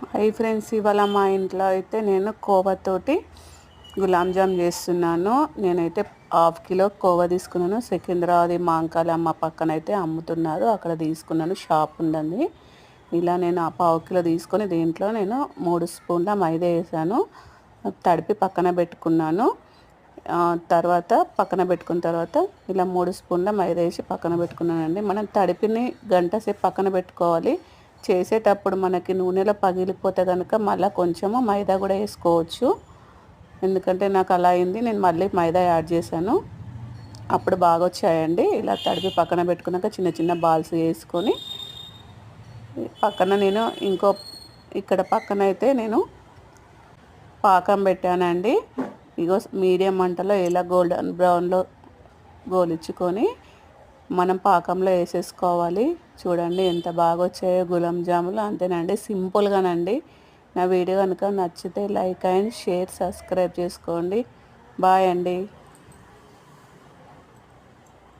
Hi friends, ఇవాళ మా ఇంట్లో అయితే నేను కోవాతోటి గులాబ్ జామ్ చేస్తున్నాను. నేనైతే హాఫ్ కిలో కోవా తీసుకున్నాను. సికింద్రాబాద్ మాంకాలమ్మ పక్కన అయితే అమ్ముతున్నారు, అక్కడ తీసుకున్నాను. షాప్ ఉందండి. ఇలా నేను ఆ పావు కిలో తీసుకొని దీంట్లో నేను 3 స్పూన్ల మైదా వేసాను. తడిపి పక్కన పెట్టుకున్నాను. తర్వాత పక్కన పెట్టుకున్న తర్వాత ఇలా 3 స్పూన్ల మైదా వేసి పక్కన పెట్టుకున్నానండి. మనం తడిపిని గంట సేపు పక్కన పెట్టుకోవాలి. చేసేటప్పుడు మనకి నూనెలో పగిలిపోతే కనుక మళ్ళీ కొంచెము మైదా కూడా వేసుకోవచ్చు. ఎందుకంటే నాకు అలా అయింది, నేను మళ్ళీ మైదా యాడ్ చేశాను. అప్పుడు బాగా వచ్చాయండి. ఇలా తడిపి పక్కన పెట్టుకున్నాక చిన్న చిన్న బాల్స్ వేసుకొని పక్కన నేను ఇక్కడ పక్కన అయితే నేను పాకం పెట్టానండి. ఇగో మీడియం మంటలో ఇలా గోల్డెన్ బ్రౌన్లో గోలించుకొని మనం పాకంలో వేసేసుకోవాలి. చూడండి ఎంత బాగా వచ్చాయో గులాబ్ జాములు. అంతేనండి, సింపుల్గానండి. నా వీడియో కనుక నచ్చితే లైక్ అండ్ షేర్, సబ్స్క్రైబ్ చేసుకోండి. బాయ్ అండి.